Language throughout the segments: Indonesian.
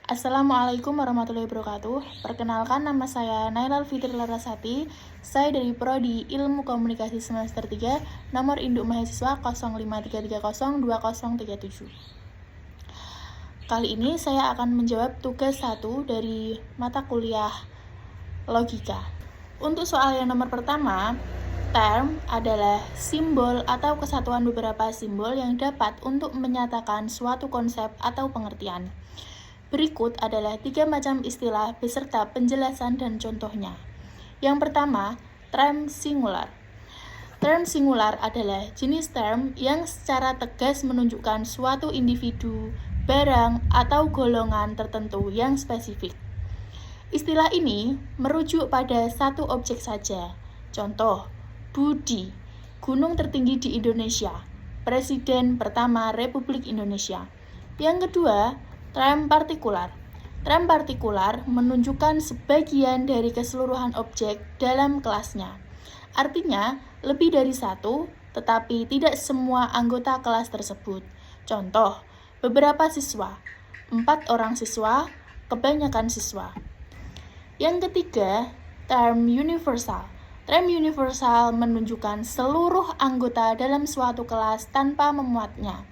Assalamualaikum warahmatullahi wabarakatuh. Perkenalkan, nama saya Nailal Fitri Larasati. Saya dari Prodi Ilmu Komunikasi semester 3, nomor induk mahasiswa 0533020037. Kali ini saya akan menjawab tugas 1 dari mata kuliah logika. Untuk soal yang nomor pertama, term adalah simbol atau kesatuan beberapa simbol yang dapat untuk menyatakan suatu konsep atau pengertian. Berikut adalah 3 macam istilah beserta penjelasan dan contohnya. Yang pertama, term singular. Term singular adalah jenis term yang secara tegas menunjukkan suatu individu, barang, atau golongan tertentu yang spesifik. Istilah ini merujuk pada satu objek saja. Contoh, Budi, gunung tertinggi di Indonesia, Presiden pertama Republik Indonesia. Yang kedua, term partikular. Term partikular menunjukkan sebagian dari keseluruhan objek dalam kelasnya. Artinya, lebih dari satu, tetapi tidak semua anggota kelas tersebut. Contoh, beberapa siswa, 4 orang siswa, kebanyakan siswa. Yang ketiga, term universal. Term universal menunjukkan seluruh anggota dalam suatu kelas tanpa memuatnya.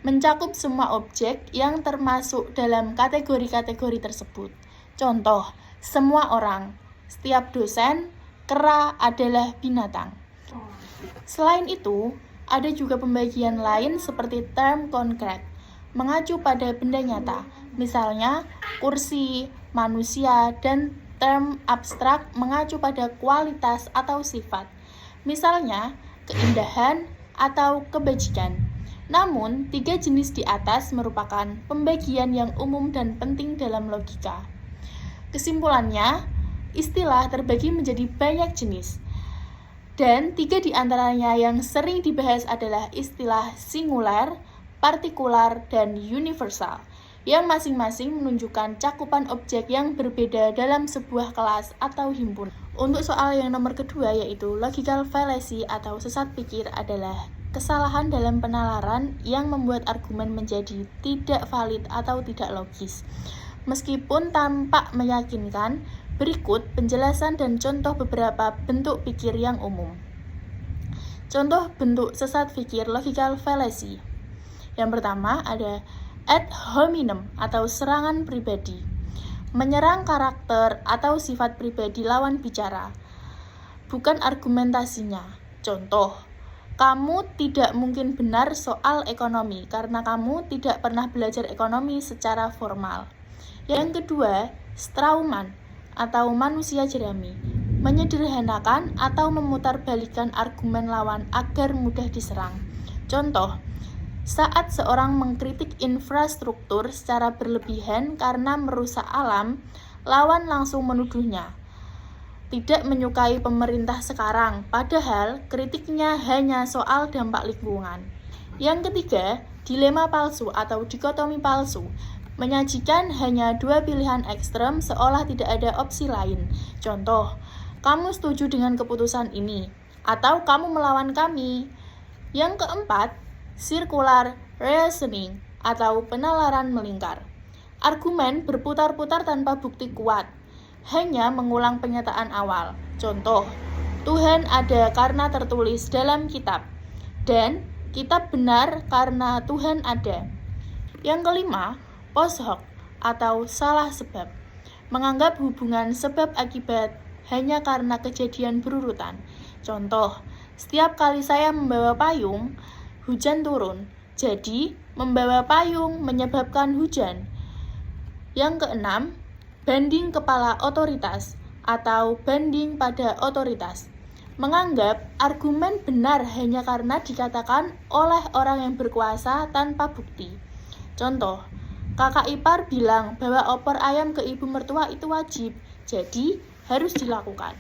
Mencakup semua objek yang termasuk dalam kategori-kategori tersebut. Contoh, semua orang, setiap dosen, kera adalah binatang. Selain itu, ada juga pembagian lain seperti term konkret, mengacu pada benda nyata, misalnya kursi, manusia, dan term abstrak mengacu pada kualitas atau sifat, misalnya keindahan atau kebajikan. Namun, 3 jenis di atas merupakan pembagian yang umum dan penting dalam logika. Kesimpulannya, istilah terbagi menjadi banyak jenis. Dan 3 di antaranya yang sering dibahas adalah istilah singular, partikular, dan universal, yang masing-masing menunjukkan cakupan objek yang berbeda dalam sebuah kelas atau himpunan. Untuk soal yang nomor kedua, yaitu logical fallacy atau sesat pikir, adalah kesalahan dalam penalaran yang membuat argumen menjadi tidak valid atau tidak logis. Meskipun tampak meyakinkan, berikut penjelasan dan contoh beberapa bentuk pikir yang umum. Contoh bentuk sesat pikir logical fallacy. Yang pertama ada ad hominem atau serangan pribadi. Menyerang karakter atau sifat pribadi lawan bicara, bukan argumentasinya. Contoh, kamu tidak mungkin benar soal ekonomi karena kamu tidak pernah belajar ekonomi secara formal. Yang kedua, Strauman atau manusia jerami, menyederhanakan atau memutarbalikkan argumen lawan agar mudah diserang. Contoh, saat seorang mengkritik infrastruktur secara berlebihan karena merusak alam, lawan langsung menuduhnya tidak menyukai pemerintah sekarang, padahal kritiknya hanya soal dampak lingkungan. Yang ketiga, dilema palsu atau dikotomi palsu, menyajikan hanya 2 pilihan ekstrem seolah tidak ada opsi lain. Contoh, kamu setuju dengan keputusan ini, atau kamu melawan kami. Yang keempat, circular reasoning atau penalaran melingkar. Argumen berputar-putar tanpa bukti kuat, hanya mengulang pernyataan awal. Contoh, Tuhan ada karena tertulis dalam kitab, dan kitab benar karena Tuhan ada. Yang kelima, post hoc atau salah sebab, menganggap hubungan sebab akibat hanya karena kejadian berurutan. Contoh, setiap kali saya membawa payung, hujan turun, jadi membawa payung menyebabkan hujan. Yang keenam, banding kepala otoritas atau banding pada otoritas, menganggap argumen benar hanya karena dikatakan oleh orang yang berkuasa tanpa bukti. Contoh, kakak ipar bilang bahwa opor ayam ke ibu mertua itu wajib, jadi harus dilakukan.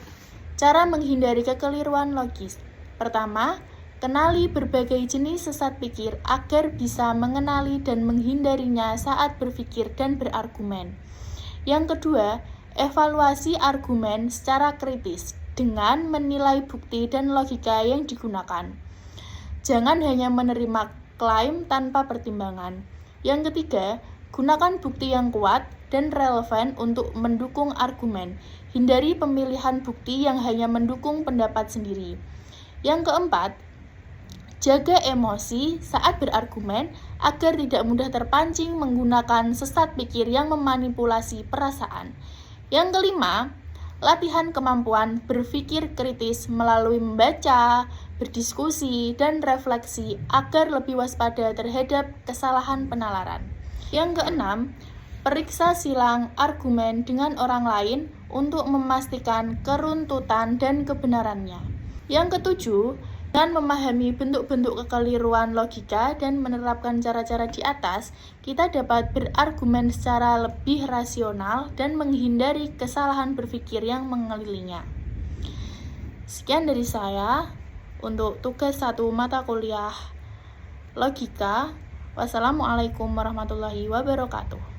Cara menghindari kekeliruan logis. Pertama, kenali berbagai jenis sesat pikir agar bisa mengenali dan menghindarinya saat berpikir dan berargumen. Yang kedua, evaluasi argumen secara kritis dengan menilai bukti dan logika yang digunakan. Jangan hanya menerima klaim tanpa pertimbangan. Yang ketiga, Gunakan bukti yang kuat dan relevan untuk mendukung argumen. Hindari pemilihan bukti yang hanya mendukung pendapat sendiri. Yang keempat, jaga emosi saat berargumen agar tidak mudah terpancing menggunakan sesat pikir yang memanipulasi perasaan. Yang kelima, latihan kemampuan berpikir kritis melalui membaca, berdiskusi, dan refleksi agar lebih waspada terhadap kesalahan penalaran. Yang keenam, periksa silang argumen dengan orang lain untuk memastikan keruntutan dan kebenarannya. Yang ketujuh, dengan memahami bentuk-bentuk kekeliruan logika dan menerapkan cara-cara di atas, kita dapat berargumen secara lebih rasional dan menghindari kesalahan berpikir yang mengelilinginya. Sekian dari saya untuk tugas 1 mata kuliah logika. Wassalamualaikum warahmatullahi wabarakatuh.